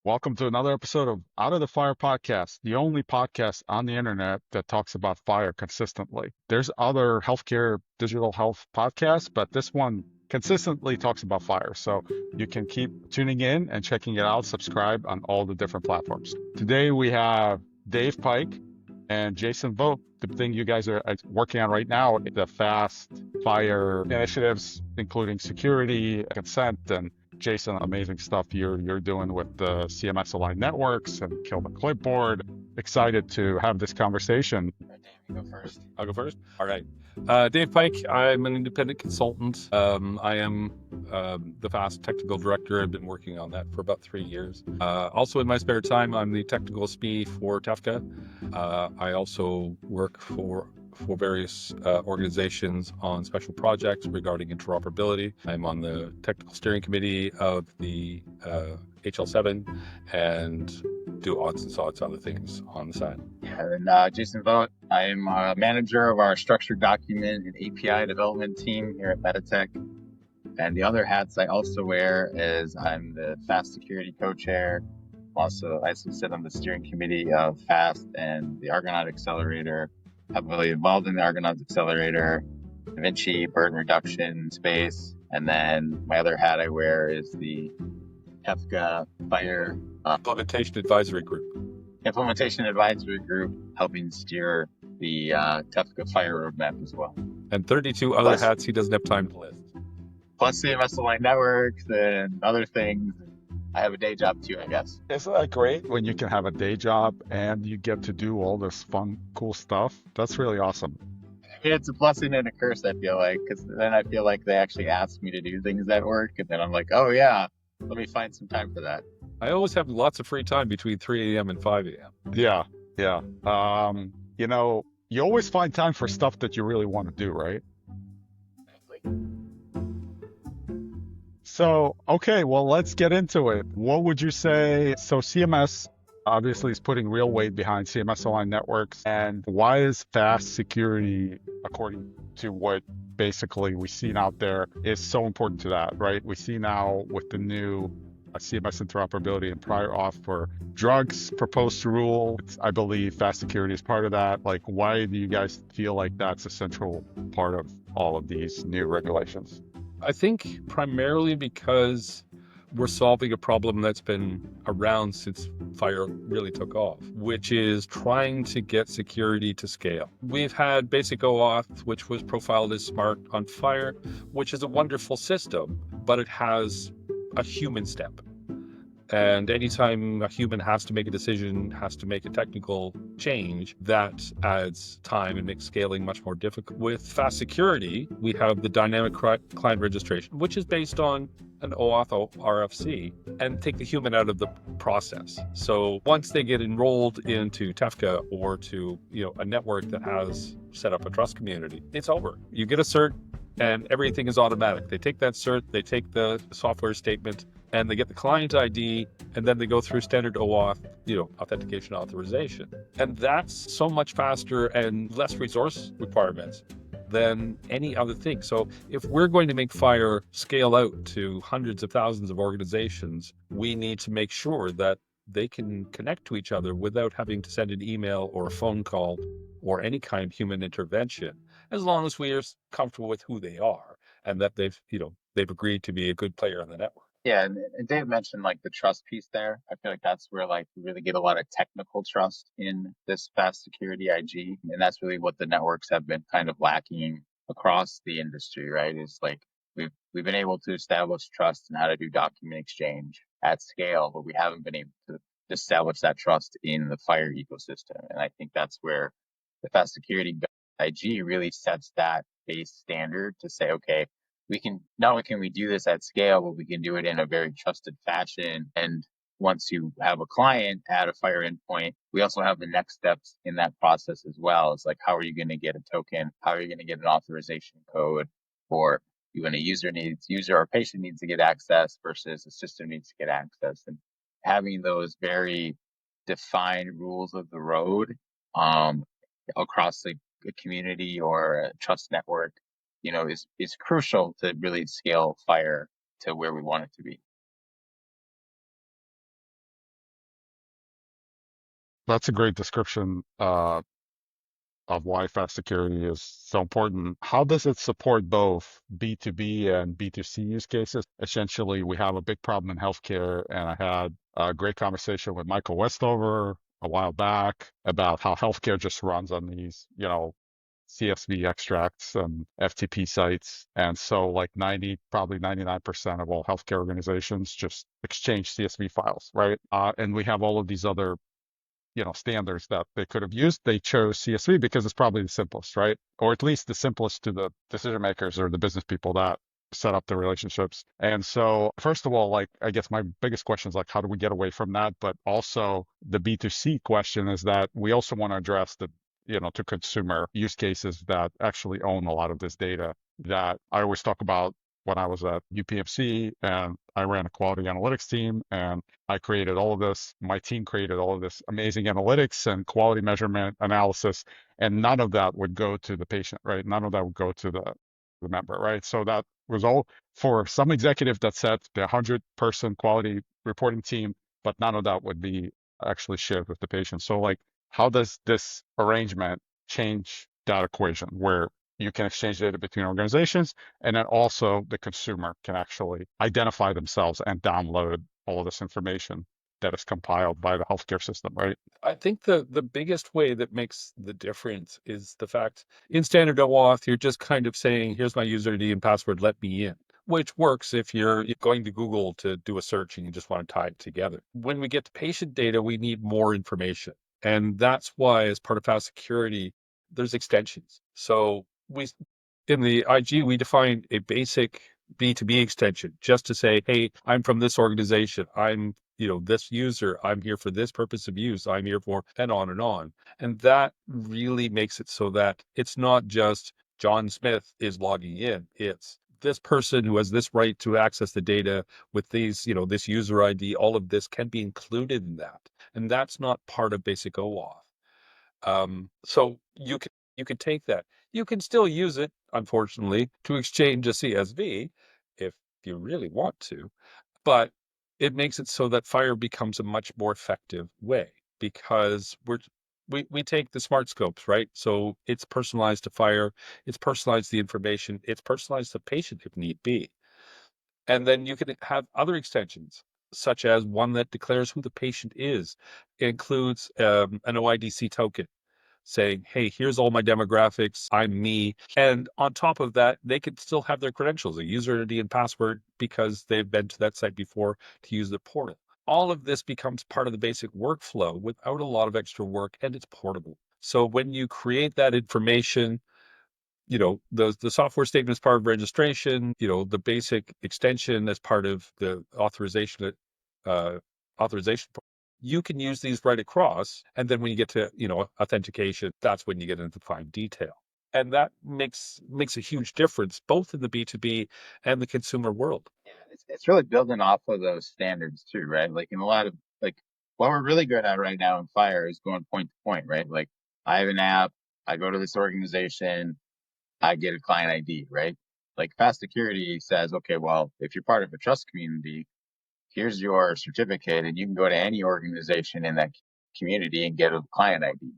Welcome to another episode of Out of the Fire podcast, the only podcast on the internet that talks about fire consistently. There's other healthcare, digital health podcasts, but this one consistently talks about fire. So you can keep tuning in and checking it out, subscribe on all the different platforms. Today we have Dave Pike and Jason Vogt. The thing you guys are working on right now, the fast fire initiatives, including security, consent, and Jason, amazing stuff you're doing with the CMS aligned networks and Kill the Clipboard. Excited to have this conversation. Dave, you go first. I'll go first. All right. Dave Pike, I'm an independent consultant. I am the FAST technical director. I've been working on that for about 3 years. Also, in my spare time, I'm the technical SPE for TEFCA. I also work for various organizations on special projects regarding interoperability. I'm on the technical steering committee of the HL7 and do odds and sods other things on the side. Yeah, and Jason Vogt. I'm a manager of our structured document and API development team here at Meditech. And the other hats I also wear is I'm the FAST security co-chair. I also sit on the steering committee of FAST and the Argonaut Accelerator. Heavily involved in the Argonaut Accelerator, Da Vinci, burden reduction space. And then my other hat I wear is the TEFCA FHIR Implementation Advisory Group. Implementation Advisory Group, helping steer the TEFCA FHIR roadmap as well. And 32 other hats he doesn't have time to list. Plus CMS aligned networks and other things. I have a day job too, I guess. Isn't that great when you can have a day job and you get to do all this fun, cool stuff? That's really awesome. It's a blessing and a curse, I feel like, because then I feel like they actually ask me to do things at work, and then I'm like, oh yeah, let me find some time for that. I always have lots of free time between 3 a.m. and 5 a.m. Yeah. You always find time for stuff that you really want to do, right? So, okay, well, let's get into it. What would you say? So CMS obviously is putting real weight behind CMS aligned networks. And why is fast security, according to what basically we've seen out there, is so important to that, right? We see now with the new CMS interoperability and prior auth for drugs proposed to rule. I believe fast security is part of that. Like, why do you guys feel like that's a central part of all of these new regulations? I think primarily because we're solving a problem that's been around since FHIR really took off, which is trying to get security to scale. We've had basic OAuth, which was profiled as smart on FHIR, which is a wonderful system, but it has a human step. And anytime a human has to make a decision, has to make a technical change, that adds time and makes scaling much more difficult. With fast security, we have the dynamic client registration, which is based on an OAuth RFC, and take the human out of the process. So once they get enrolled into TEFCA or to a network that has set up a trust community, it's over. You get a cert and everything is automatic. They take that cert, they take the software statement, and they get the client ID, and then they go through standard OAuth, authentication authorization. And that's so much faster and less resource requirements than any other thing. So if we're going to make FHIR scale out to hundreds of thousands of organizations, we need to make sure that they can connect to each other without having to send an email or a phone call or any kind of human intervention, as long as we are comfortable with who they are and that they've agreed to be a good player on the network. Yeah, and Dave mentioned like the trust piece there. I feel like that's where like we really get a lot of technical trust in this fast security IG. And that's really what the networks have been kind of lacking across the industry, right? Is like we've been able to establish trust in how to do document exchange at scale, but we haven't been able to establish that trust in the FHIR ecosystem. And I think that's where the fast security IG really sets that base standard to say, okay, we can not only can we do this at scale, but we can do it in a very trusted fashion. And once you have a client at a FHIR endpoint, we also have the next steps in that process as well. It's like, how are you going to get a token? How are you going to get an authorization code? Or when a user or patient needs to get access versus a system needs to get access. And having those very defined rules of the road across a community or a trust network is crucial to really scale FHIR to where we want it to be. That's a great description of why fast security is so important. How does it support both B2B and B2C use cases? Essentially, we have a big problem in healthcare, and I had a great conversation with Michael Westover a while back about how healthcare just runs on these, CSV extracts and FTP sites. And so like 90, probably 99% of all healthcare organizations just exchange CSV files, right? And we have all of these other standards that they could have used. They chose CSV because it's probably the simplest, right? Or at least the simplest to the decision makers or the business people that set up the relationships. And so, first of all, like, I guess my biggest question is like, how do we get away from that? But also the B2C question is that we also want to address to consumer use cases that actually own a lot of this data that I always talk about when I was at UPMC and I ran a quality analytics team and I created all of this. My team created all of this amazing analytics and quality measurement analysis, and none of that would go to the patient, right? None of that would go to the member, right? So that was all for some executive that said the 100-person quality reporting team, but none of that would be actually shared with the patient. So like, how does this arrangement change that equation where you can exchange data between organizations and then also the consumer can actually identify themselves and download all of this information that is compiled by the healthcare system, right? I think the biggest way that makes the difference is the fact in standard OAuth, you're just kind of saying, here's my user ID and password, let me in, which works if you're going to Google to do a search and you just want to tie it together. When we get to patient data, we need more information. And that's why, as part of fast security, there's extensions. So in the IG, we define a basic B2B extension just to say, hey, I'm from this organization. I'm this user, I'm here for this purpose of use, I'm here for, and on and on. And that really makes it so that it's not just John Smith is logging in. It's this person who has this right to access the data with these, this user ID, all of this can be included in that. And that's not part of basic OAuth. So you can take that. You can still use it, unfortunately, to exchange a CSV if you really want to, but it makes it so that FHIR becomes a much more effective way because we take the smart scopes, right? So it's personalized to FHIR, it's personalized the information, it's personalized to patient if need be. And then you can have other extensions, such as one that declares who the patient is. It includes an OIDC token saying, hey, here's all my demographics, I'm me. And on top of that, they could still have their credentials, a user ID and password, because they've been to that site before to use the portal. All of this becomes part of the basic workflow without a lot of extra work, and it's portable. So when you create that information, the software statement is part of registration, the basic extension as part of the uh, authorization. You can use these right across. And then when you get to, authentication, that's when you get into fine detail. And that makes a huge difference, both in the B2B and the consumer world. Yeah, it's really building off of those standards too, right? Like in a lot of like what we're really good at right now in FHIR is going point to point, right? Like I have an app, I go to this organization, I get a client ID, right? Like fast security says, okay, well, if you're part of a trust community, here's your certificate and you can go to any organization in that community and get a client ID.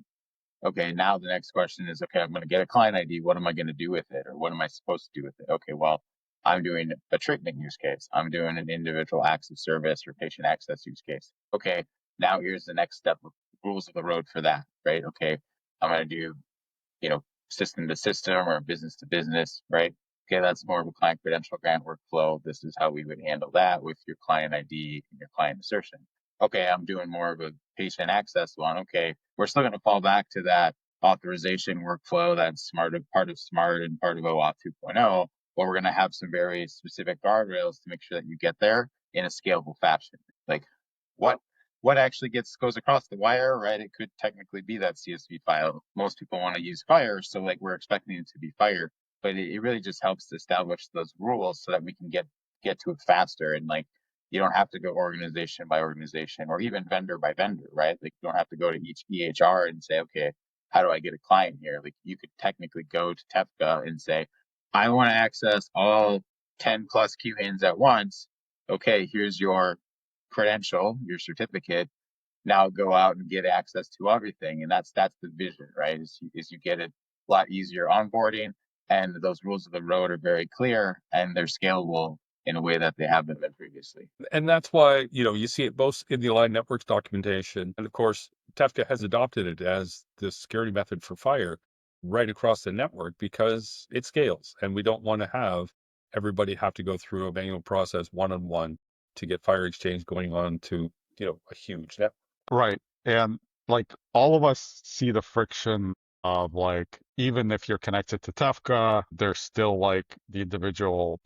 Okay, now the next question is, okay, I'm going to get a client ID. What am I going to do with it? Or what am I supposed to do with it? Okay, well, I'm doing a treatment use case. I'm doing an individual access service or patient access use case. Okay, now here's the next step of rules of the road for that, right? Okay, I'm going to do, system to system or business to business, right? Okay, that's more of a client credential grant workflow. This is how we would handle that with your client ID and your client assertion. Okay, I'm doing more of a patient access one. Okay, we're still going to fall back to that authorization workflow that's part of smart and part of OAuth 2.0, but we're going to have some very specific guardrails to make sure that you get there in a scalable fashion. Like what what actually goes across the wire, right? It could technically be that CSV file. Most people want to use FHIR, so like we're expecting it to be FHIR, but it really just helps to establish those rules so that we can get to it faster. And like you don't have to go organization by organization or even vendor by vendor, right? Like you don't have to go to each EHR and say, okay, how do I get a client here? Like you could technically go to TEFCA and say, I want to access all 10 plus QHINs at once. Okay, here's your credential, your certificate. now go out and get access to everything. And that's the vision, right? Is you get it a lot easier onboarding, and those rules of the road are very clear and they're scalable in a way that they haven't been previously. And that's why, you see it both in the Aligned Networks documentation. And of course, TEFCA has adopted it as the security method for FHIR right across the network because it scales. And we don't want to have everybody have to go through a manual process one-on-one to get FHIR exchange going on to, a huge network. Right. And like all of us see the friction of like, even if you're connected to Tefka, there's still like the individual,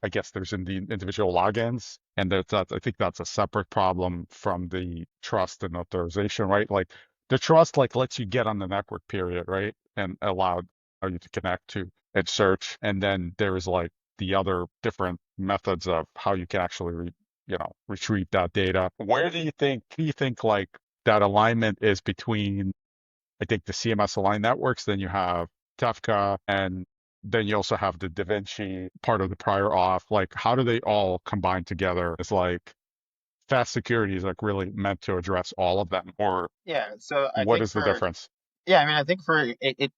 I guess there's in the individual logins. And I think that's a separate problem from the trust and authorization, right? Like the trust like lets you get on the network period, right? And allow you to connect to and search. And then there's like the other different methods of how you can actually retrieve that data. Where do you think like that alignment is between, I think, the CMS aligned networks, then you have Tefka, and then you also have the Da Vinci part of the prior auth. Like, how do they all combine together? It's like fast security is like really meant to address all of them, or Yeah. So I what think is the difference? I think for it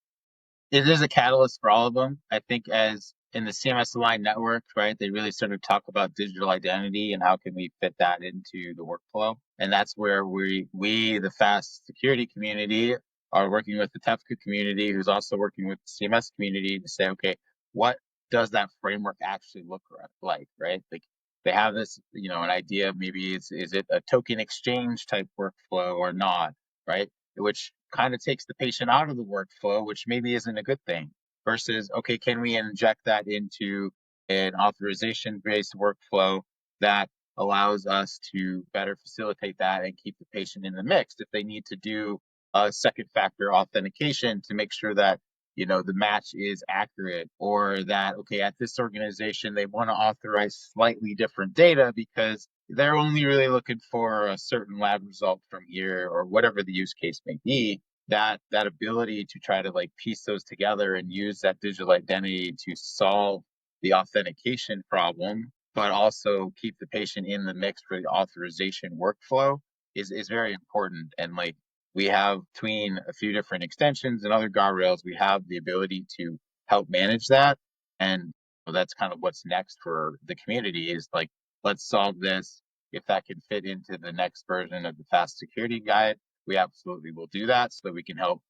is a catalyst for all of them. I think as in the CMS aligned network, right, they really sort of talk about digital identity and how can we fit that into the workflow. And that's where the fast security community are working with the TEFCA community, who's also working with the CMS community to say, okay, what does that framework actually look like, right? Like they have this, an idea, maybe is it a token exchange type workflow or not, right? Which kind of takes the patient out of the workflow, which maybe isn't a good thing, versus, okay, can we inject that into an authorization based workflow that allows us to better facilitate that and keep the patient in the mix if they need to do a second factor authentication to make sure that the match is accurate, or that, okay, at this organization they want to authorize slightly different data because they're only really looking for a certain lab result from here, or whatever the use case may be. That ability to try to like piece those together and use that digital identity to solve the authentication problem, but also keep the patient in the mix for the authorization workflow is very important. And like we have, between a few different extensions and other guardrails, we have the ability to help manage that. And that's kind of what's next for the community, is like, let's solve this. If that can fit into the next version of the fast security guide, we absolutely will do that so that we can help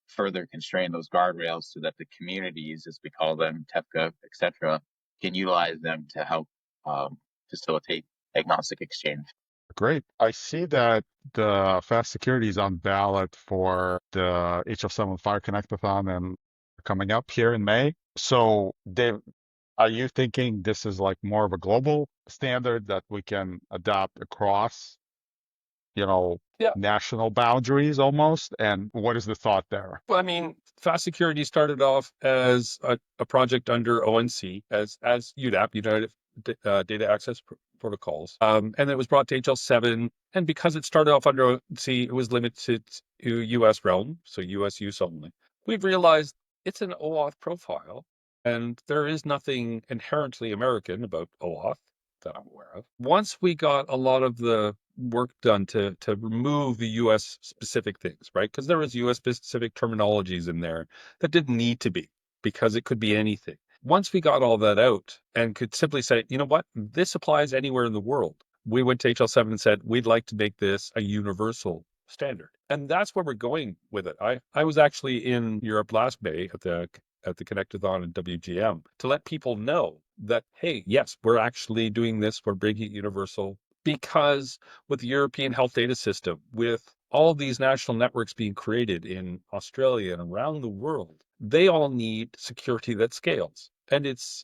further constrain those guardrails so that the communities, as we call them, TEFCA, et cetera, can utilize them to help facilitate agnostic exchange. Great. I see that the fast security is on ballot for the HL7 Fire Connectathon and coming up here in May. So, Dave, are you thinking this is like more of a global standard that we can adopt across, Yeah. national boundaries almost? And what is the thought there? Well, I mean, fast security started off as a project under ONC as UDAP, United Data Access Protocols. And it was brought to HL7. And because it started off under ONC, it was limited to US realm, so US use only. We've realized it's an OAuth profile, and there is nothing inherently American about OAuth that I'm aware of. Once we got a lot of the work done to remove the US specific things, right? Because there was US specific terminologies in there that didn't need to be, because it could be anything. Once we got all that out and could simply say, you know what, this applies anywhere in the world, we went to HL7 and said, we'd like to make this a universal standard. And that's where we're going with it. I was actually in Europe last May at the Connectathon and WGM to let people know that, hey, yes, we're actually doing this, we're bringing it universal, because with the European Health Data System, with all these national networks being created in Australia and around the world, they all need security that scales. And it's,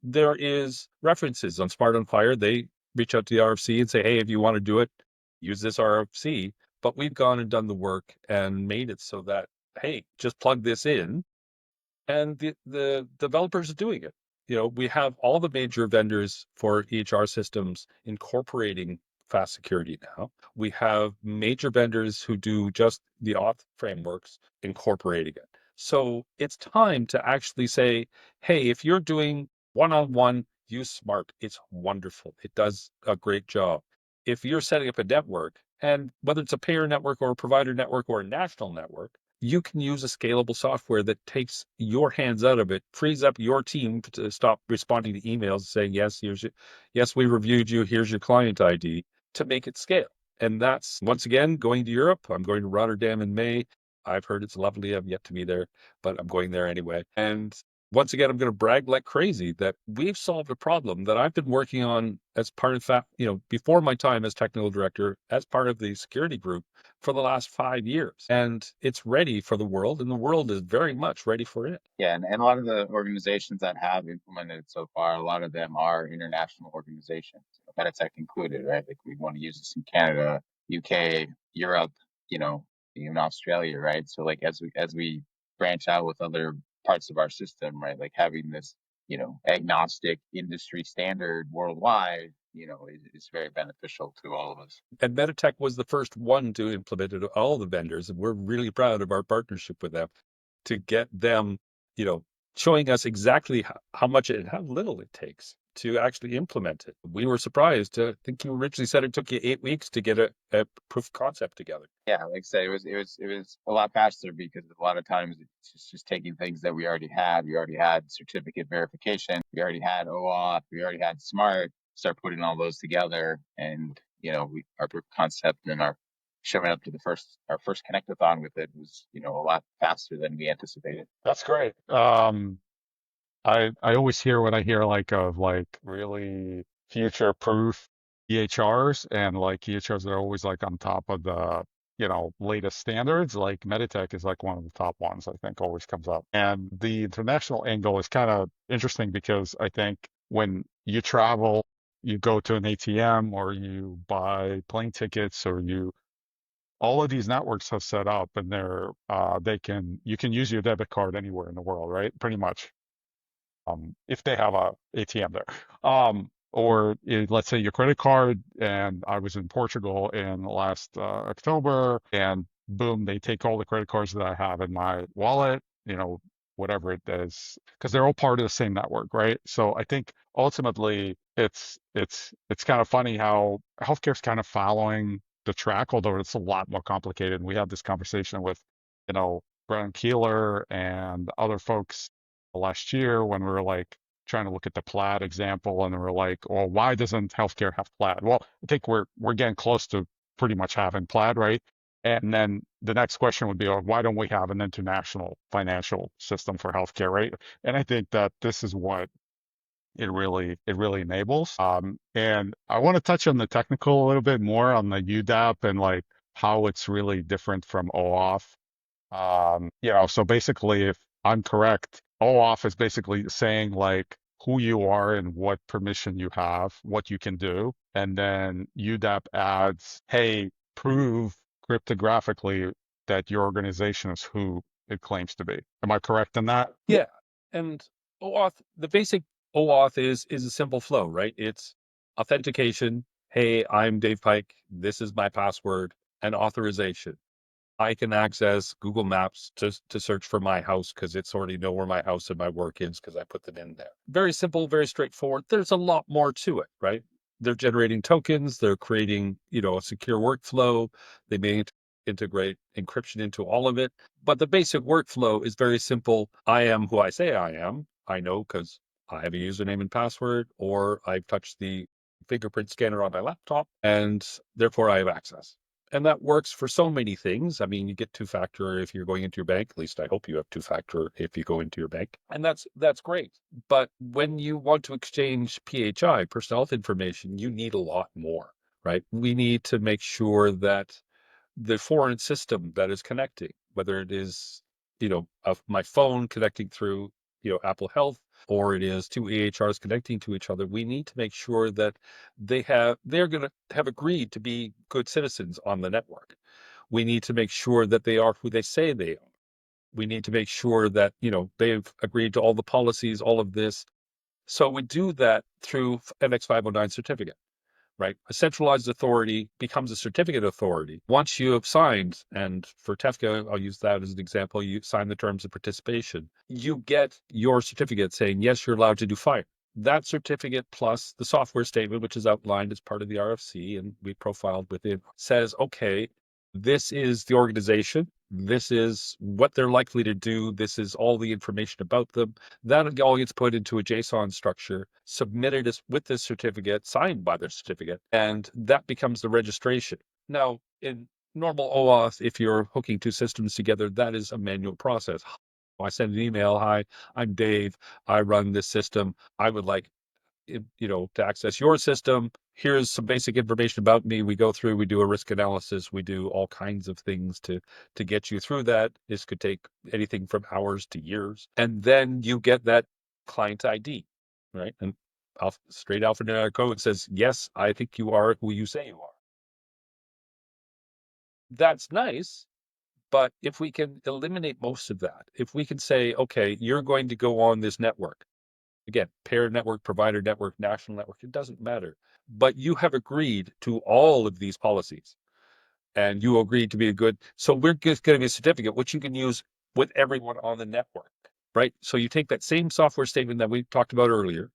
there is references on Smart on FHIR. They reach out to the RFC and say, hey, if you want to do it, use this RFC. But we've gone and done the work and made it so that, hey, just plug this in, and the developers are doing it. We have all the major vendors for EHR systems incorporating fast security now. We have major vendors who do just the auth frameworks incorporating it. So it's time to actually say, hey, if you're doing one-on-one, use Smart. It's wonderful. It does a great job. If you're setting up a network And whether it's a payer network or a provider network or a national network, you can use a scalable software that takes your hands out of it, frees up your team to stop responding to emails saying, yes, yes, we reviewed you, here's your client ID, to make it scale. And that's, once again, going to Europe. I'm going to Rotterdam in May. I've heard it's lovely. I've yet to be there, but I'm going there anyway. And once again, I'm going to brag like crazy that we've solved a problem that I've been working on as part of that, before my time as technical director, as part of the security group for the last 5 years. And it's ready for the world, and the world is very much ready for it. Yeah, and a lot of the organizations that have implemented it so far, a lot of them are international organizations, Meditech included, right? Like we want to use this in Canada, UK, Europe, even Australia, right? So like as we branch out with other parts of our system, right? Like having this, agnostic industry standard worldwide, is very beneficial to all of us. And Meditech was the first one to implement it, all the vendors, and we're really proud of our partnership with them to get them, showing us exactly how much and how little it takes to actually implement it. We were surprised. I think you originally said it took you 8 weeks to get a proof of concept together. Yeah, like I say, it was a lot faster because a lot of times it's just taking things that we already had. We already had certificate verification. We already had OAuth. We already had Smart. Start putting all those together, and our proof of concept and our showing up to our first connectathon with it was a lot faster than we anticipated. That's great. I always hear when I hear like of like really future-proof EHRs and like EHRs that are always like on top of the latest standards. Like Meditech is like one of the top ones I think always comes up. And the international angle is kind of interesting because I think when you travel, you go to an ATM or you buy plane tickets or all of these networks have set up and you can use your debit card anywhere in the world, right? Pretty much. If they have a ATM there. Or let's say your credit card, and I was in Portugal in last October, and boom, they take all the credit cards that I have in my wallet, whatever it is, because they're all part of the same network, right? So I think ultimately it's kind of funny how healthcare's kind of following the track, although it's a lot more complicated. We had this conversation with, Brian Keeler and other folks last year when we were like trying to look at the Plaid example, and we were like, well, why doesn't healthcare have Plaid? Well, I think we're getting close to pretty much having Plaid, right? And then the next question would be, oh, why don't we have an international financial system for healthcare, right? And I think that this is what it really enables. And I want to touch on the technical a little bit more on the UDAP and like how it's really different from OAuth. So basically, if I'm correct, OAuth is basically saying like who you are and what permission you have, what you can do. And then UDAP adds, hey, prove cryptographically that your organization is who it claims to be. Am I correct in that? Yeah. And OAuth, the basic OAuth is a simple flow, right? It's authentication. Hey, I'm Dave Pike. This is my password, and authorization. I can access Google Maps to search for my house because it's already know where my house and my work is because I put them in there. Very simple, very straightforward. There's a lot more to it, right? They're generating tokens. They're creating, a secure workflow. They may integrate encryption into all of it. But the basic workflow is very simple. I am who I say I am. I know because I have a username and password, or I've touched the fingerprint scanner on my laptop, and therefore I have access. And that works for so many things. I mean, you get two-factor if you're going into your bank. At least I hope you have two-factor if you go into your bank. And that's great. But when you want to exchange PHI, personal health information, you need a lot more, right? We need to make sure that the foreign system that is connecting, whether it is, of my phone connecting through, Apple Health, or it is two EHRs connecting to each other, we need to make sure that they're going to have agreed to be good citizens on the network. We need to make sure that they are who they say they are. We need to make sure that, they've agreed to all the policies, all of this. So we do that through NX 509 certificate, right? A centralized authority becomes a certificate authority. Once you have signed, and for TEFCA, I'll use that as an example, you sign the terms of participation, you get your certificate saying, yes, you're allowed to do FHIR. That certificate plus the software statement, which is outlined as part of the RFC and we profiled within, says, okay, this is the organization. This is what they're likely to do. This is all the information about them. That all gets put into a JSON structure, submitted with this certificate, signed by the certificate, and that becomes the registration. Now, in normal OAuth, if you're hooking two systems together, that is a manual process. I send an email, hi, I'm Dave, I run this system. I would like to access your system. Here's some basic information about me. We go through, we do a risk analysis, we do all kinds of things to get you through that. This could take anything from hours to years. And then you get that client ID, right? And straight alphanumeric code says, yes, I think you are who you say you are. That's nice. But if we can eliminate most of that, if we can say, okay, you're going to go on this network, again, pair network, provider network, national network, it doesn't matter. But you have agreed to all of these policies and you agreed to be a good. So we're just going to be a certificate, which you can use with everyone on the network, right? So you take that same software statement that we talked about earlier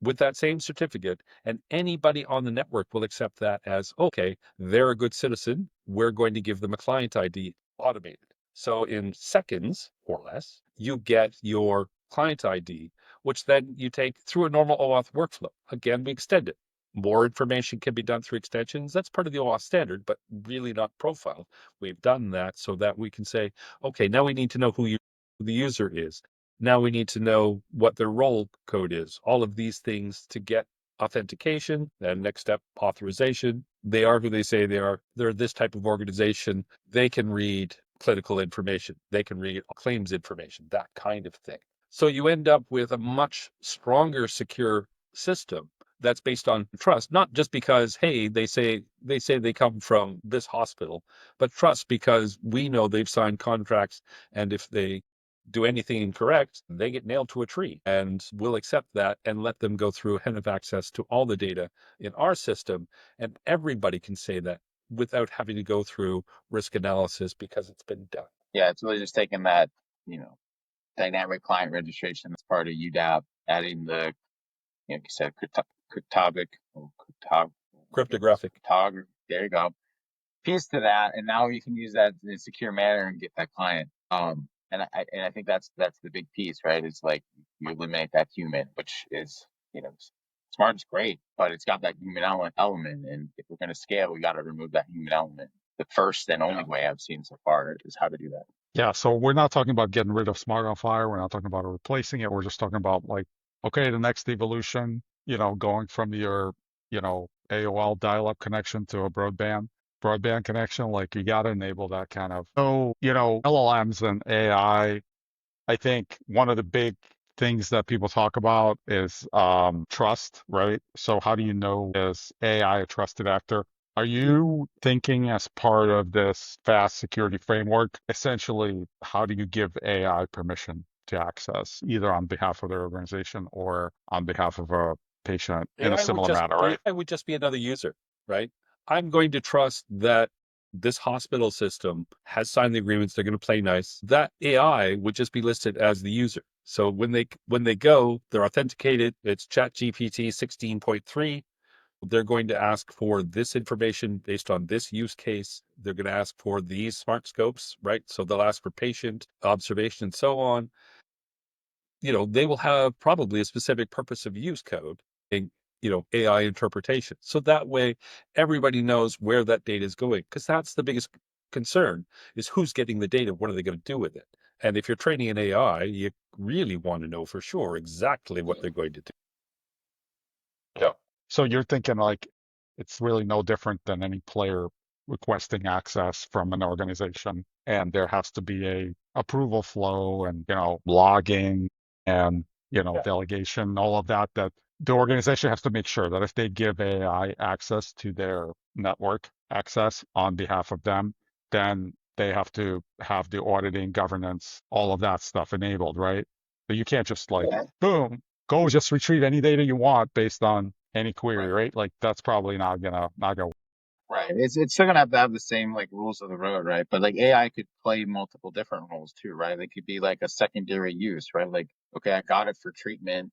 with that same certificate, and anybody on the network will accept that as, okay, they're a good citizen. We're going to give them a client ID automated. So in seconds or less, you get your client ID, which then you take through a normal OAuth workflow. Again, we extend it. More information can be done through extensions. That's part of the OAuth standard, but really not profiled. We've done that so that we can say, okay, now we need to know who the user is. Now we need to know what their role code is. All of these things to get authentication. And next step, authorization. They are who they say they are. They're this type of organization. They can read clinical information. They can read claims information, that kind of thing. So you end up with a much stronger, secure system that's based on trust, not just because, hey, they say they come from this hospital, but trust because we know they've signed contracts, and if they do anything incorrect, they get nailed to a tree, and we'll accept that and let them go through and have access to all the data in our system. And everybody can say that without having to go through risk analysis because it's been done. Yeah, it's really just taking that, dynamic client registration as part of UDAP, adding the, like you said, Cryptographic. There you go. Piece to that, and now you can use that in a secure manner and get that client. And I think that's the big piece, right? It's like you eliminate that human, which is, smart is great, but it's got that human element. And if we're going to scale, we got to remove that human element. The first and only way I've seen so far is how to do that. Yeah, so we're not talking about getting rid of Smart on Fire. We're not talking about replacing it. We're just talking about like, okay, the next evolution, going from your, AOL dial-up connection to a broadband connection. Like you got to enable that kind of. So, LLMs and AI, I think one of the big things that people talk about is trust, right? So how do you know, is AI a trusted actor? Are you thinking as part of this fast security framework, essentially, how do you give AI permission to access either on behalf of their organization or on behalf of a patient in a similar manner, right? AI would just be another user, right? I'm going to trust that this hospital system has signed the agreements. They're going to play nice. That AI would just be listed as the user. So when they go, they're authenticated. It's ChatGPT 16.3. They're going to ask for this information based on this use case. They're going to ask for these smart scopes, right? So they'll ask for patient observation and so on. They will have probably a specific purpose of use code and, AI interpretation. So that way everybody knows where that data is going, because that's the biggest concern is who's getting the data. What are they going to do with it? And if you're training an AI, you really want to know for sure exactly what they're going to do. Yeah. So you're thinking like it's really no different than any player requesting access from an organization, and there has to be a approval flow and logging and Yeah. delegation, all of that. That the organization has to make sure that if they give AI access to their network access on behalf of them, then they have to have the auditing, governance, all of that stuff enabled, right? So you can't just like, Yeah. boom, go just retrieve any data you want based on any query, right? Like that's probably not gonna. Right. It's still gonna have to have the same like rules of the road, right? But like AI could play multiple different roles too, right? It could be like a secondary use, right? Like, okay, I got it for treatment.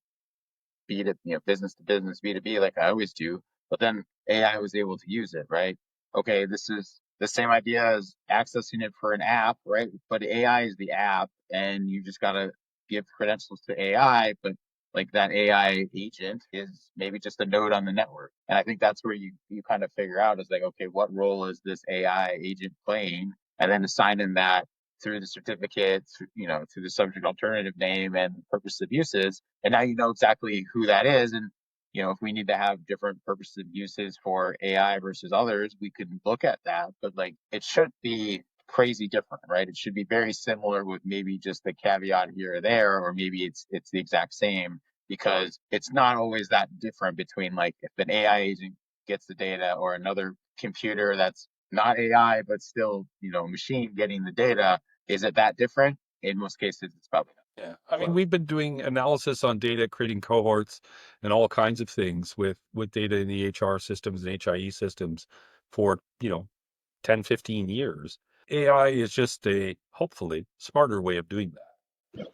business to business, B2B, like I always do. But then AI was able to use it, right? Okay, this is the same idea as accessing it for an app, right? But AI is the app, and you just gotta give credentials to AI, but like that AI agent is maybe just a node on the network. And I think that's where you kind of figure out is like, okay, what role is this AI agent playing? And then assigning that through the certificate, through the subject alternative name and purpose of uses. And now you know exactly who that is. And, if we need to have different purposes of uses for AI versus others, we could look at that. But like, it should be crazy different, right? It should be very similar with maybe just a caveat here or there, or maybe it's the exact same, because it's not always that different between like if an AI agent gets the data or another computer that's not AI but still machine getting the data. Is it that different? In most cases, it's probably not. Yeah. I mean, we've been doing analysis on data, creating cohorts and all kinds of things with data in the HR systems and HIE systems for, 10, 15 years. AI is just a hopefully smarter way of doing that.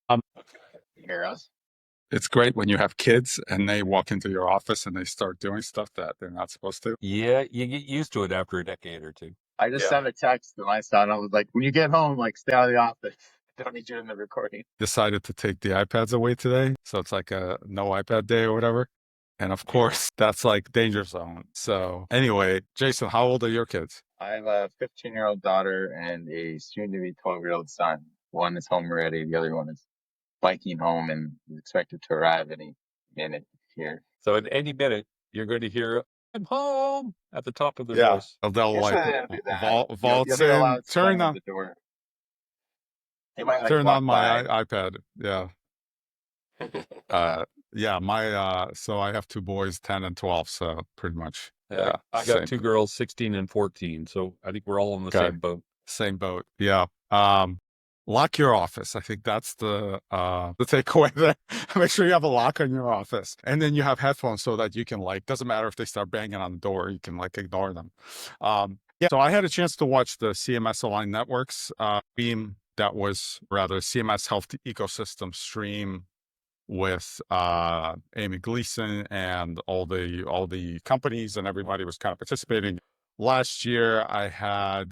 Um, You hear us? it's great when you have kids and they walk into your office and they start doing stuff that they're not supposed to. Yeah, you get used to it after a decade or two. I just sent a text to my son. I was like, when you get home, like stay out of the office. I don't need you in the recording. Decided to take the iPads away today. So it's like a no iPad day or whatever. And of course, that's like danger zone. So anyway, Jason, how old are your kids? I have a 15-year-old daughter and a soon-to-be 12-year-old son. One is home already. The other one is biking home and is expected to arrive any minute here. So in any minute, you're going to hear, I'm home at the top of their Yeah. voice. They'll Usually like they don't do that. vaults You'll hear a in, loud turn slam of on, the door. They might like turn walk on my by. iPad. Yeah. Yeah, so I have two boys, 10 and 12, so pretty much, yeah, I same. got two girls, 16 and 14. So I think we're all in the Okay. same boat. Same boat. Yeah. Lock your office. I think that's the takeaway there. Make sure you have a lock on your office. And then you have headphones so that you can like, doesn't matter if they start banging on the door, you can like ignore them. Yeah. So I had a chance to watch the CMS Aligned Networks beam that was rather CMS Health Ecosystem stream with Amy Gleason and all the companies, and everybody was kind of participating. Last year, I had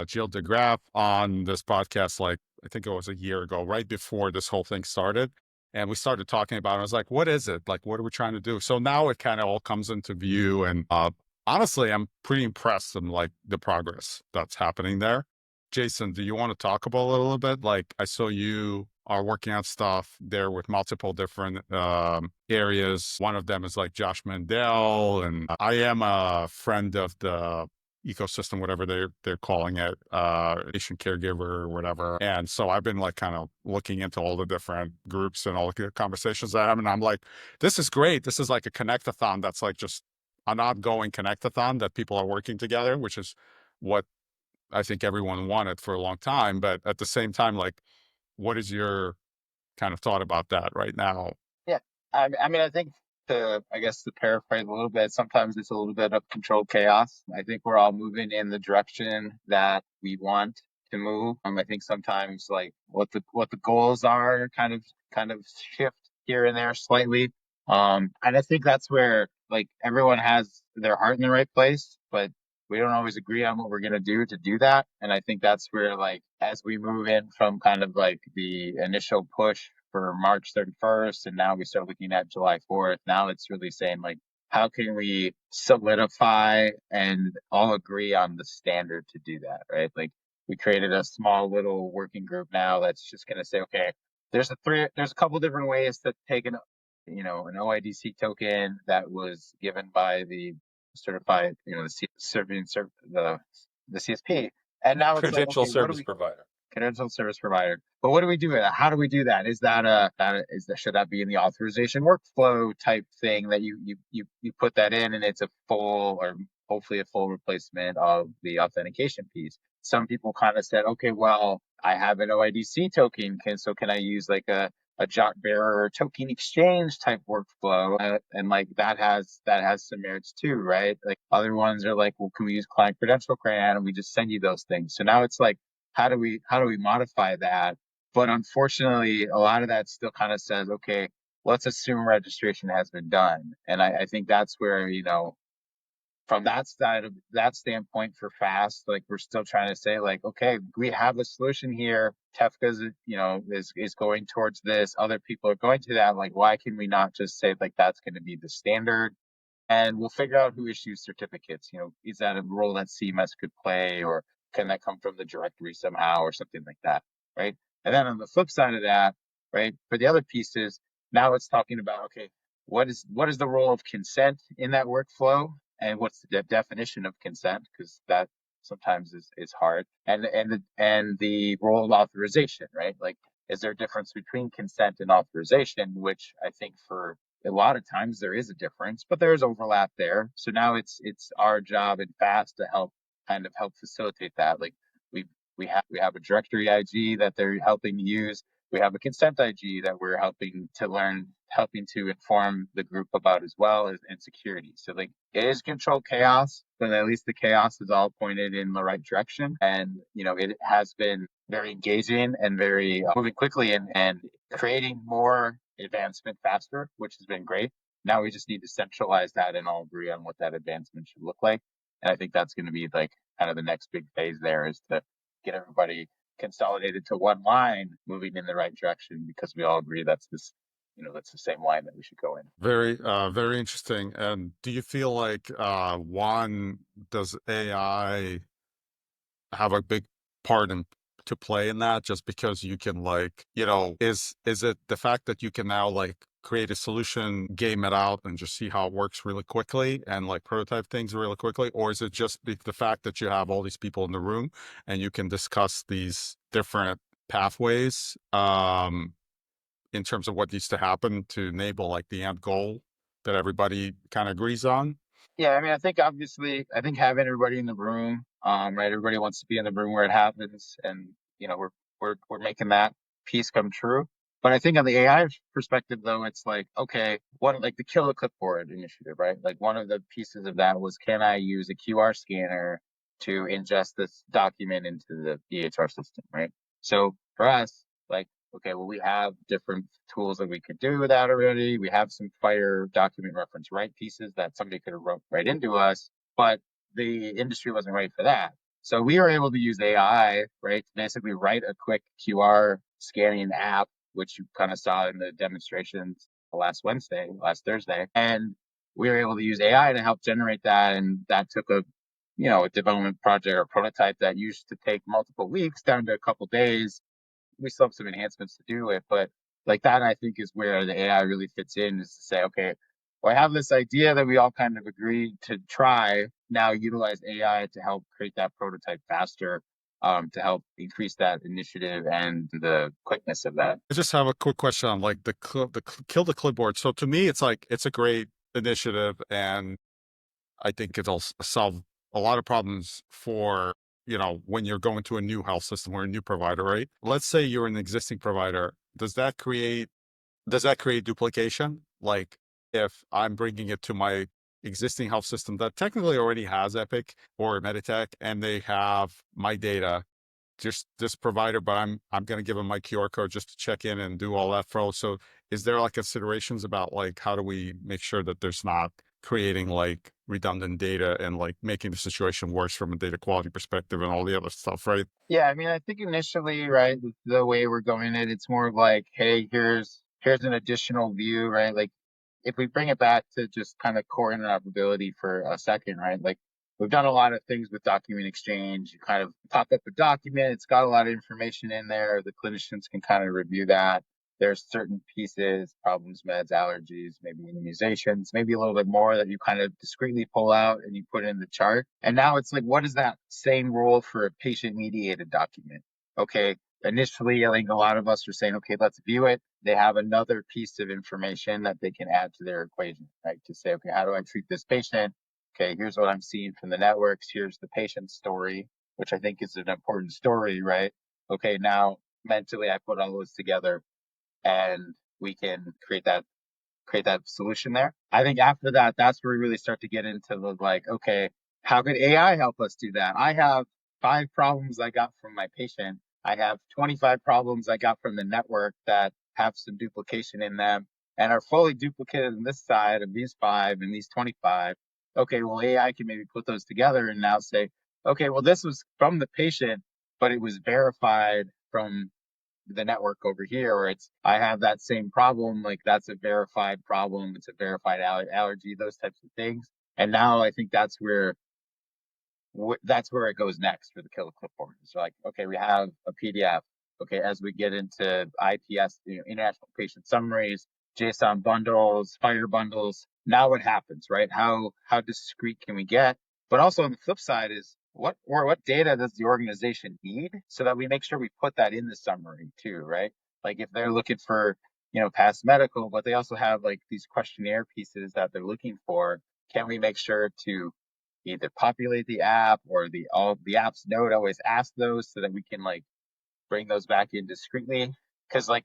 Jill DeGraff on this podcast, like I think it was a year ago, right before this whole thing started. And we started talking about it. I was like, what is it? Like, what are we trying to do? So now it kind of all comes into view. And honestly, I'm pretty impressed in like the progress that's happening there. Jason, do you want to talk about it a little bit? Like, I saw you are working on stuff there with multiple different areas. One of them is like Josh Mandel, and I am a friend of the ecosystem, whatever they're calling it, patient caregiver or whatever. And so I've been like kind of looking into all the different groups and all the conversations I have, and I'm like, this is great. This is like a connect-a-thon that's like just an ongoing connect-a-thon that people are working together, which is what I think everyone wanted for a long time. But at the same time, like, what is your kind of thought about that right now? Yeah. I mean, I think to paraphrase a little bit, sometimes it's a little bit of controlled chaos. I think we're all moving in the direction that we want to move. I think sometimes like what the goals are kind of shift here and there slightly. And I think that's where like everyone has their heart in the right place, but we don't always agree on what we're going to do that. And I think that's where like as we move in from kind of like the initial push for March 31st, and now we start looking at July 4th. Now it's really saying like, how can we solidify and all agree on the standard to do that, right? Like we created a small little working group now that's just going to say, okay, there's a couple different ways to take an OIDC token that was given by the certified, the CSP, and now it's like, Credential okay, service provider. Credential service provider. But what do we do with that? How do we do that? Should that be in the authorization workflow type thing that you put that in and it's a full or hopefully a full replacement of the authentication piece? Some people kind of said, okay, well, I have an OIDC token, can I use like a jot bearer or token exchange type workflow? And like that has some merits too, right? Like other ones are like, well, can we use client credential CRAN and we just send you those things? So now it's like, how do we modify that? But unfortunately, a lot of that still kind of says, okay, let's assume registration has been done. And I think that's where, from that side of that standpoint for fast, like we're still trying to say like, okay, we have a solution here. Tefka's, is going towards this. Other people are going to that. Like, why can we not just say like that's going to be the standard? And we'll figure out who issues certificates. Is that a role that CMS could play, or can that come from the directory somehow, or something like that, right? And then on the flip side of that, right, for the other pieces, now it's talking about, okay, what is the role of consent in that workflow, and what's the definition of consent, because that sometimes is hard, and the role of authorization, right? Like, is there a difference between consent and authorization? Which I think for a lot of times there is a difference, but there's overlap there. So now it's our job in FAST to help facilitate that. Like we have a directory IG that they're helping use. We have a consent IG that we're helping to inform the group about as well as in security. So like it is controlled chaos, but at least the chaos is all pointed in the right direction. And it has been very engaging and very moving quickly and creating more advancement faster, which has been great. Now we just need to centralize that and all agree on what that advancement should look like. And I think that's going to be like kind of the next big phase there, is to get everybody consolidated to one line moving in the right direction, because we all agree that's the same line that we should go in. Very interesting. And do you feel like does AI have a big part to play in that, just because you can is it the fact that you can now create a solution, game it out, and just see how it works really quickly and prototype things really quickly? Or is it just the fact that you have all these people in the room and you can discuss these different pathways in terms of what needs to happen to enable the end goal that everybody kind of agrees on? Yeah, I mean, I think having everybody in the room, right? Everybody wants to be in the room where it happens, and we're making that piece come true. But I think on the AI perspective, though, it's like, okay, the kill the clipboard initiative, right? Like one of the pieces of that was, can I use a QR scanner to ingest this document into the EHR system, right? So for us, like, okay, well, we have different tools that we could do that already. We have some FHIR document reference write pieces that somebody could have wrote right into us, but the industry wasn't ready for that. So we were able to use AI, right, to basically write a quick QR scanning app, which you kind of saw in the demonstrations last Thursday. And we were able to use AI to help generate that. And that took a development project or prototype that used to take multiple weeks down to a couple days. We still have some enhancements to do it, but like that, I think, is where the AI really fits in, is to say, okay, well, I have this idea that we all kind of agreed to try. Now utilize AI to help create that prototype faster, to help increase that initiative and the quickness of that. I just have a quick question on the kill the clipboard. So to me, it's it's a great initiative, and I think it'll solve a lot of problems for when you're going to a new health system or a new provider, right? Let's say you're an existing provider. Does that create duplication? Like, if I'm bringing it to my existing health system that technically already has Epic or Meditech, and they have my data, just this provider, but I'm going to give them my QR code just to check in and do all that flow. So is there considerations about how do we make sure that there's not creating redundant data and making the situation worse from a data quality perspective and all the other stuff, right? Yeah, I mean, I think initially, right, the way we're going it's more of like, hey, here's an additional view, right? Like, if we bring it back to just kind of core interoperability for a second, right? Like, we've done a lot of things with document exchange. You kind of pop up a document, it's got a lot of information in there. The clinicians can kind of review that. There's certain pieces, problems, meds, allergies, maybe immunizations, maybe a little bit more that you kind of discreetly pull out and you put in the chart. And now it's like, what is that same role for a patient mediated document? Okay, initially, I think a lot of us are saying, okay, let's view it. They have another piece of information that they can add to their equation, right? To say, okay, how do I treat this patient? Okay, here's what I'm seeing from the networks. Here's the patient's story, which I think is an important story, right? Okay, now mentally I put all those together and we can create that solution there. I think after that, that's where we really start to get into the okay, how could AI help us do that? I have 5 problems I got from my patient. I have 25 problems I got from the network that have some duplication in them. and are fully duplicated on this side of these 5 and these 25. Okay, well, AI can maybe put those together and now say, okay, well, this was from the patient, but it was verified from the network over here, where I have that same problem, like that's a verified problem, it's a verified allergy, those types of things. And now I think that's where it goes next for the killer clipboard. It's like, okay, we have a PDF. Okay, as we get into IPS, international patient summaries, JSON bundles, FHIR bundles, now what happens, right? How discrete can we get? But also on the flip side is what data does the organization need, so that we make sure we put that in the summary too, right? Like if they're looking for, past medical, but they also have like these questionnaire pieces that they're looking for, can we make sure to either populate the app, or all the apps node always ask those, so that we can like bring those back in discreetly? Because like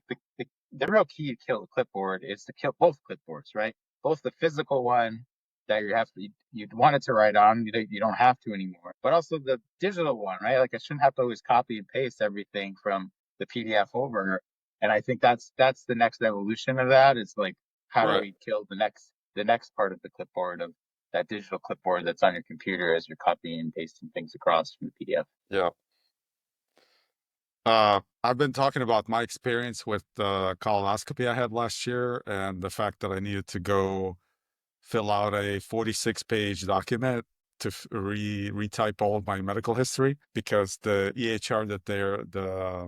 the real key to kill the clipboard is to kill both clipboards, right? Both the physical one that you'd want it to write on, you don't have to anymore, but also the digital one, right? Like I shouldn't have to always copy and paste everything from the PDF over. And I think that's the next evolution of that. Is like, how do we kill the next part of the clipboard, of that digital clipboard that's on your computer as you're copying and pasting things across from the PDF. Yeah. I've been talking about my experience with the colonoscopy I had last year, and the fact that I needed to go fill out a 46-page document to retype all of my medical history, because the EHR that they're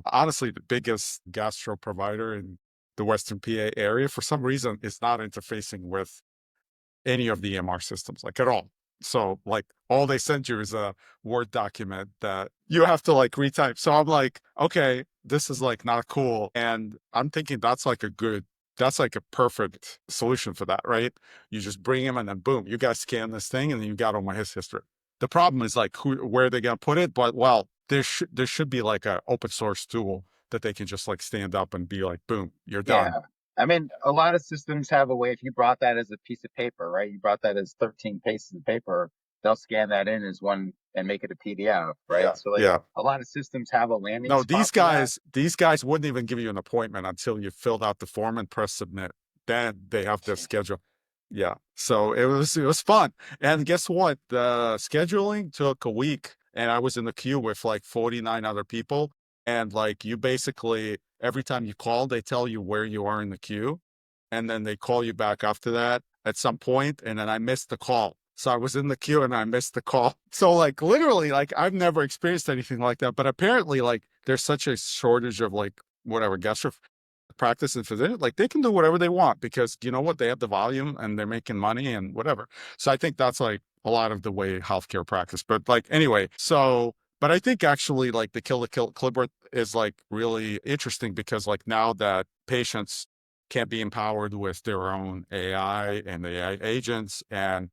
honestly the biggest gastro provider in the Western PA area, for some reason is not interfacing with any of the EMR systems, like at all. So like all they send you is a Word document that you have to like retype. So I'm like, okay, this is like not cool. And I'm thinking that's like a perfect solution for that, right? You just bring him and then boom, you guys scan this thing and then you got all my history. The problem is like where are they going to put it? But well, there should be like an open source tool that they can just like stand up and be like, boom, you're done. Yeah. I mean, a lot of systems have a way. If you brought that as a piece of paper, right? You brought that as 13 pieces of paper, they'll scan that in as one and make it a PDF, right? Yeah. So like a lot of systems have a landing No, spot these guys wouldn't even give you an appointment until you filled out the form and press submit. Then they have their schedule. Yeah. So it was fun. And guess what? The scheduling took a week, and I was in the queue with like 49 other people. And like you basically, every time you call, they tell you where you are in the queue. And then they call you back after that at some point, and then I missed the call. So I was in the queue and I missed the call. So like literally, like I've never experienced anything like that. But apparently, like there's such a shortage of like whatever gastro practice and physician, like they can do whatever they want, because you know what, they have the volume and they're making money and whatever. So I think that's like a lot of the way healthcare practice. But like anyway, so but I think actually like the kill clipboard is like really interesting, because like now that patients can't be empowered with their own AI and AI agents, and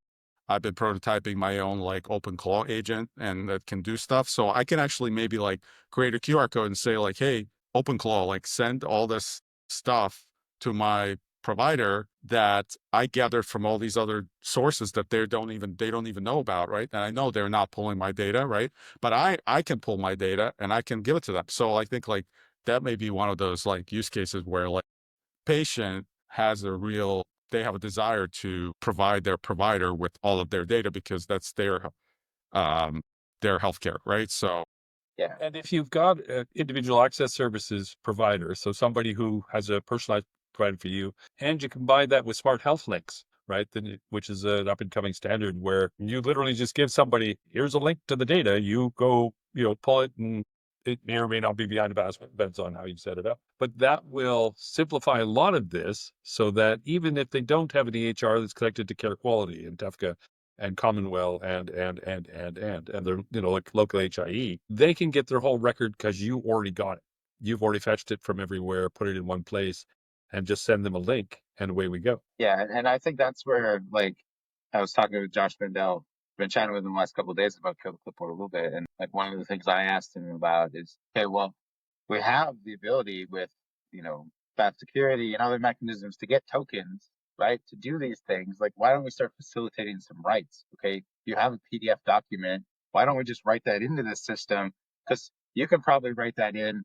I've been prototyping my own like open claw agent and that can do stuff. So I can actually maybe like create a QR code and say like, hey, open claw, like send all this stuff to my provider that I gathered from all these other sources that they don't even know about, right? And I know they're not pulling my data, right? But I can pull my data and I can give it to them. So I think like that may be one of those like use cases where like patient has they have a desire to provide their provider with all of their data, because that's their healthcare, right? So Yeah. And if you've got an individual access services provider, so somebody who has a personalized provider for you, and you combine that with smart health links, right? Then, which is an up and coming standard where you literally just give somebody, here's a link to the data, you go, pull it, and it may or may not be behind a basket, depends on how you set it up. But that will simplify a lot of this, so that even if they don't have an EHR that's connected to care quality and TEFCA and Commonwealth and they're, like local HIE, they can get their whole record because you already got it. You've already fetched it from everywhere, put it in one place, and just send them a link, and away we go. Yeah, and I think that's where, like, I was talking with Josh Bendel, been chatting with him the last couple of days about Kill the Clipboard a little bit, and like one of the things I asked him about is, okay, well, we have the ability with, fast security and other mechanisms to get tokens, right, to do these things. Like, why don't we start facilitating some rights? Okay, you have a PDF document. Why don't we just write that into the system? Because you can probably write that in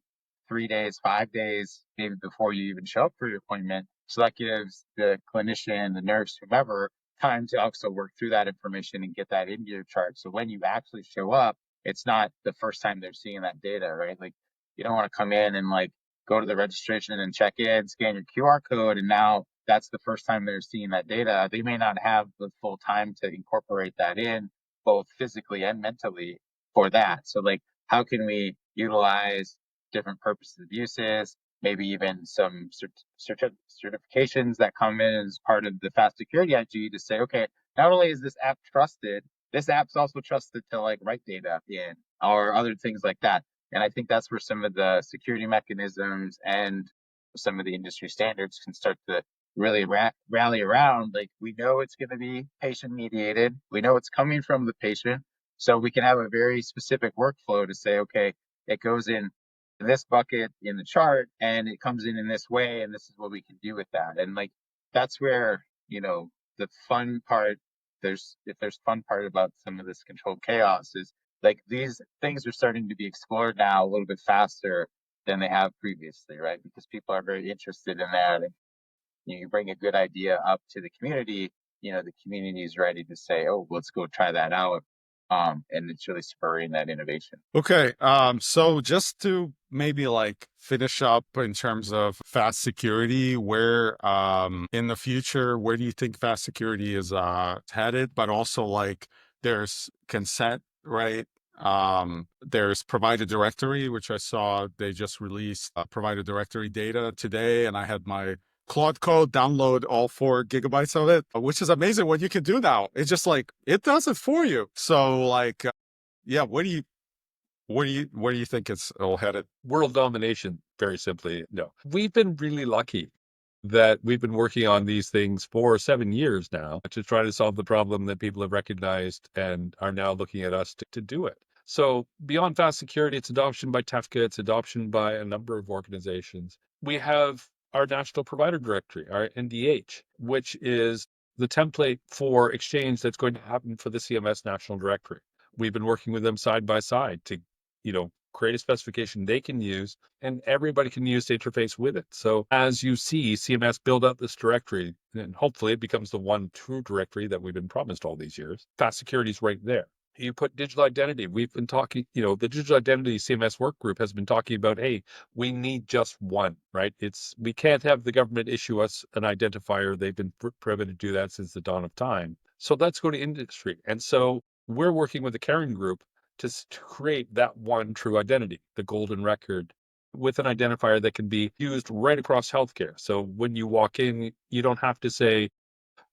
3 days, 5 days, maybe before you even show up for your appointment, So that gives the clinician, the nurse, whomever, time to also work through that information and get that into your chart. So when you actually show up, it's not the first time they're seeing that data, right? Like you don't want to come in and like go to the registration and check in, scan your QR code, and now that's the first time they're seeing that data. They may not have the full time to incorporate that in, both physically and mentally, for that. So like, how can we utilize different purposes of uses, maybe even some certifications that come in as part of the fast security IG to say, okay, not only is this app trusted, this app's also trusted to like write data in or other things like that. And I think that's where some of the security mechanisms and some of the industry standards can start to really rally around. Like we know it's going to be patient mediated. We know it's coming from the patient. So we can have a very specific workflow to say, okay, it goes in this bucket in the chart and it comes in this way. And this is what we can do with that. And like, that's where, the fun part, if there's fun part about some of this controlled chaos is like these things are starting to be explored now a little bit faster than they have previously, right? Because people are very interested in that. And you bring a good idea up to the community, the community is ready to say, oh, let's go try that out. And it's really spurring that innovation. Okay. So just to maybe like finish up in terms of fast security, where in the future, where do you think fast security is headed? But also like there's consent, right? There's provider directory, which I saw they just released provider directory data today, and I had my Claude Code download all 4 gigabytes of it, which is amazing what you can do now. It's just like it does it for you. So like, yeah, where do you think it's all headed? World domination, very simply, no. We've been really lucky that we've been working on these things for 7 years now to try to solve the problem that people have recognized and are now looking at us to do it. So beyond fast security, it's adoption by TEFCA, it's adoption by a number of organizations. We have our National Provider Directory, our NDH, which is the template for exchange that's going to happen for the CMS National Directory. We've been working with them side by side to, create a specification they can use and everybody can use to interface with it. So as you see CMS build up this directory, and hopefully it becomes the one true directory that we've been promised all these years, fast security is right there. You put digital identity. We've been talking, the digital identity CMS work group has been talking about, hey, we need just one, right? We can't have the government issue us an identifier. They've been prohibited to do that since the dawn of time. So let's go to industry. And so we're working with the Caring Group to create that one true identity, the golden record, with an identifier that can be used right across healthcare. So when you walk in, you don't have to say,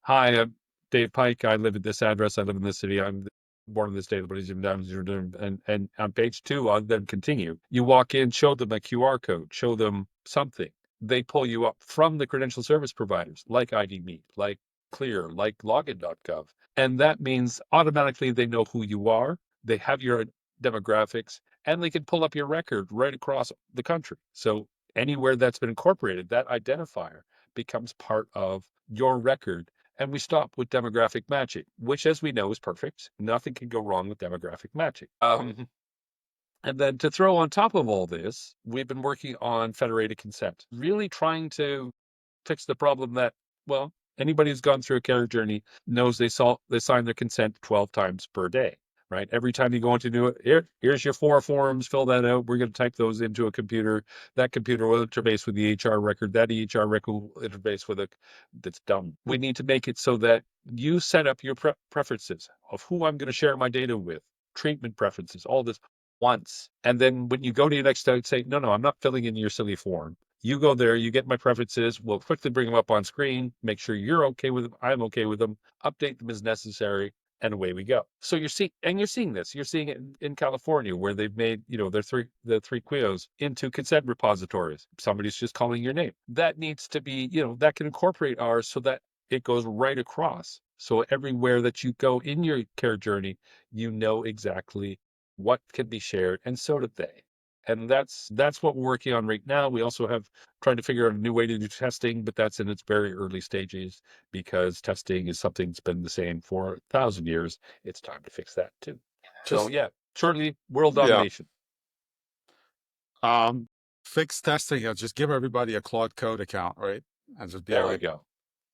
hi, I'm Dave Pike. I live at this address. I live in this city. I'm born in this date, and on page 2, I'll then continue. You walk in, show them a QR code, show them something. They pull you up from the credential service providers like IDMeet, like Clear, like login.gov. And that means automatically they know who you are. They have your demographics, and they can pull up your record right across the country. So anywhere that's been incorporated, that identifier becomes part of your record. And we stop with demographic matching, which, as we know, is perfect. Nothing can go wrong with demographic matching. And then to throw on top of all this, we've been working on federated consent, really trying to fix the problem that, well, anybody who's gone through a care journey knows they sign their consent 12 times per day. Right? Every time you go into do it, here's your 4 forms, fill that out. We're going to type those into a computer. That computer will interface with the EHR record. That EHR record will interface with it. That's dumb. We need to make it so that you set up your preferences of who I'm going to share my data with, treatment preferences, all this once. And then when you go to your next step, say, no, I'm not filling in your silly form. You go there, you get my preferences. We'll quickly bring them up on screen, make sure you're okay with them. I'm okay with them. Update them as necessary. And away we go. So you're seeing this. You're seeing it in California, where they've made, the three QIOs into consent repositories. Somebody's just calling your name. That needs to be, that can incorporate ours so that it goes right across. So everywhere that you go in your care journey, you know exactly what can be shared, and so do they. And that's what we're working on right now. We also have trying to figure out a new way to do testing, but that's in its very early stages because testing is something that's been the same for 1,000 years. It's time to fix that too. So yeah, shortly, world domination. Fix testing. Just give everybody a Claude Code account, right? and just be There we like, go.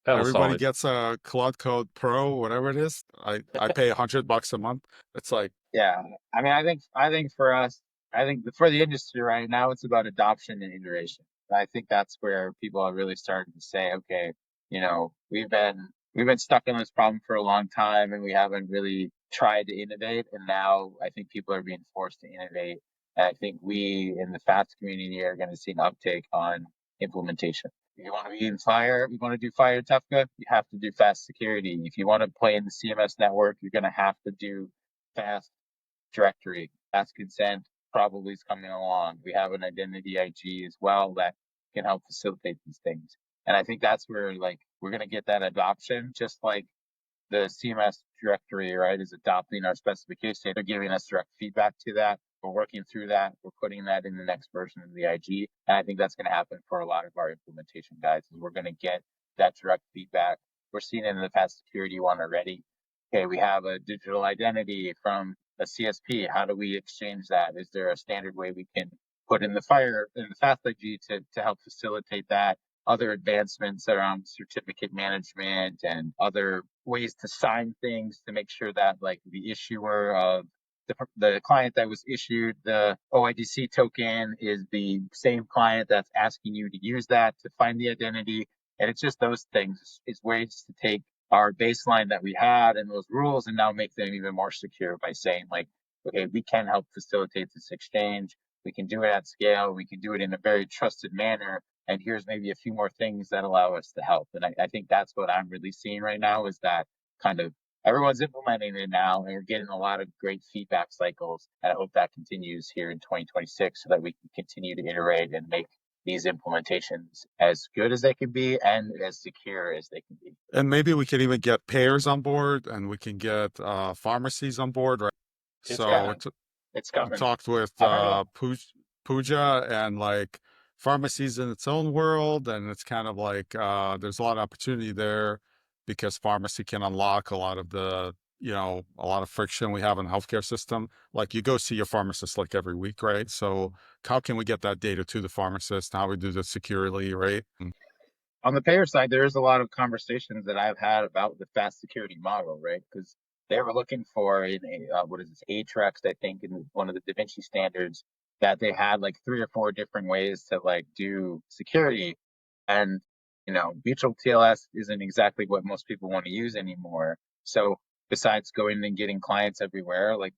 That'll solve everybody it. gets a Cloud Code Pro, whatever it is. I pay $100 a month. It's like, Yeah, I mean, I think for us, I think for the industry right now, it's about adoption and iteration. I think that's where people are really starting to say, okay, we've been stuck in this problem for a long time, and we haven't really tried to innovate. And now I think people are being forced to innovate. And I think we in the fast community are going to see an uptake on implementation. If you want to be in FHIR, you want to do FHIR Tefka, you have to do fast security. If you want to play in the CMS network, you're going to have to do fast directory. Fast consent probably is coming along. We have an identity IG as well that can help facilitate these things. And I think that's where like we're going to get that adoption, just like the CMS directory, right, is adopting our specification. They're giving us direct feedback to that. We're working through that. We're putting that in the next version of the IG. And I think that's going to happen for a lot of our implementation guys. Is we're going to get that direct feedback. We're seeing it in the fast security one already. Okay, we have a digital identity from a CSP. How do we exchange that? Is there a standard way we can put in the fast IG to help facilitate that? Other advancements around certificate management and other ways to sign things to make sure that like the issuer of the client that was issued the OIDC token is the same client that's asking you to use that to find the identity. And it's just those things. It's ways to take our baseline that we had and those rules and now make them even more secure by saying like, okay, we can help facilitate this exchange. We can do it at scale. We can do it in a very trusted manner. And here's maybe a few more things that allow us to help. And I think that's what I'm really seeing right now is that kind of everyone's implementing it now and we're getting a lot of great feedback cycles. And I hope that continues here in 2026 so that we can continue to iterate and make these implementations as good as they can be and as secure as they can be. and maybe we can even get payers on board, and we can get pharmacies on board, right? It's So coming. It's I coming. talked with Pooja, and like pharmacies in its own world, and it's kind of like there's a lot of opportunity there because pharmacy can unlock a lot of a lot of friction we have in the healthcare system. Like you go see your pharmacist like every week, right? So how can we get that data to the pharmacist? How we do this securely, right? On the payer side, there is a lot of conversations that I've had about the fast security model, right? Because they were looking for in what is this, Atrix, I think, in one of the Da Vinci standards, that they had like 3 or 4 different ways to like do security. And, mutual TLS isn't exactly what most people want to use anymore. So besides going and getting clients everywhere, like,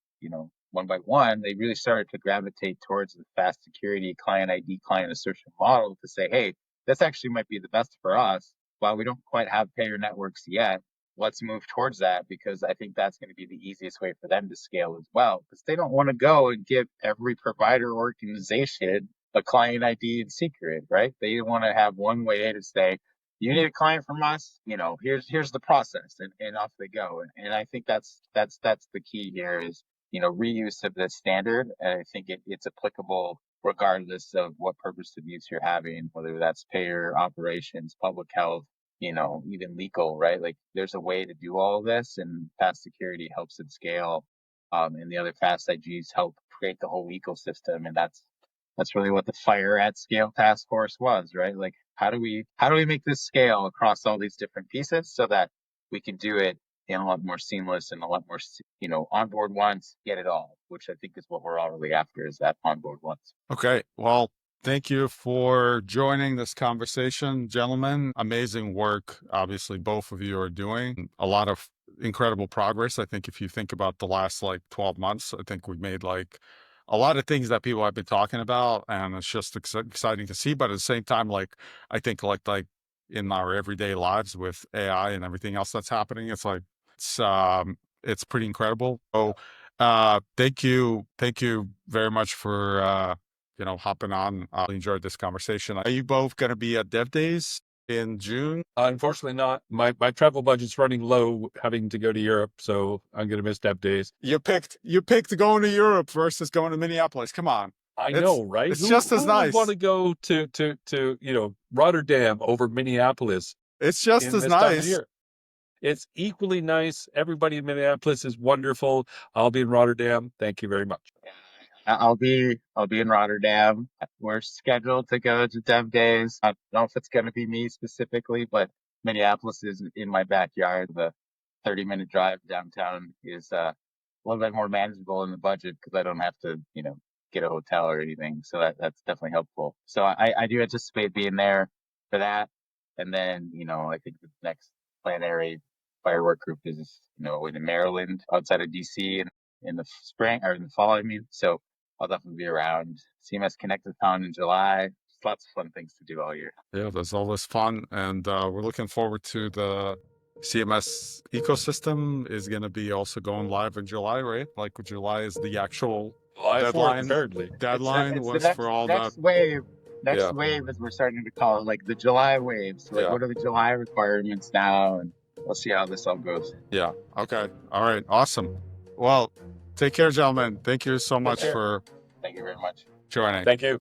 one by one, they really started to gravitate towards the fast security client ID, client assertion model to say, hey, this actually might be the best for us. While we don't quite have payer networks yet, let's move towards that because I think that's going to be the easiest way for them to scale as well. Because they don't want to go and give every provider organization a client ID in secret, right? They want to have one way to say, you need a client from us, here's the process, and off they go. And I think that's the key here is reuse of the standard. And I think it's applicable regardless of what purpose of use you're having, whether that's payer, operations, public health, even legal, right? Like there's a way to do all of this, and fast security helps it scale. And the other fast IGs help create the whole ecosystem. And that's really what the FHIR at Scale task force was, right? Like how do we make this scale across all these different pieces so that we can do it in a lot more seamless and a lot more, onboard once, get it all, which I think is what we're all really after is that onboard once. Okay. Well, thank you for joining this conversation, gentlemen. Amazing work. Obviously, both of you are doing a lot of incredible progress. I think if you think about the last like 12 months, I think we've made like a lot of things that people have been talking about, and it's just exciting to see. But at the same time, like I think like in our everyday lives with AI and everything else that's happening, it's pretty incredible. So thank you very much for hopping on. I enjoyed this conversation. Are you both going to be at Dev Days in June? Unfortunately not. My travel budget's running low having to go to Europe, so I'm going to miss Dev Days. You picked going to Europe versus going to Minneapolis. Come on. I know, right? It's just as who nice. Would want to go to Rotterdam over Minneapolis? It's just as nice. It's equally nice. Everybody in Minneapolis is wonderful. I'll be in Rotterdam. Thank you very much. Yeah, I'll be in Rotterdam. We're scheduled to go to Dev Days. I don't know if it's going to be me specifically, but Minneapolis is in my backyard. The 30-minute drive downtown is a little bit more manageable in the budget because I don't have to, get a hotel or anything. So that's definitely helpful. So I do anticipate being there for that. And then, I think the next planetary firework group is, in Maryland outside of DC in the spring or in the fall, I mean. So I'll definitely be around. CMS Connectathon in July. Just lots of fun things to do all year. Yeah, that's always fun. And we're looking forward to the CMS ecosystem is going to be also going live in July, right? Like July is the actual deadline. Deadline It's was the for all next that. wave. Next Yeah. wave, as we're starting to call it, like the July wave. So like, Yeah. what are the July requirements now? And we'll see how this all goes. Yeah. Okay. All right. Awesome. Well, take care, gentlemen. Thank you so much care. for Thank you very much. joining. Thank you.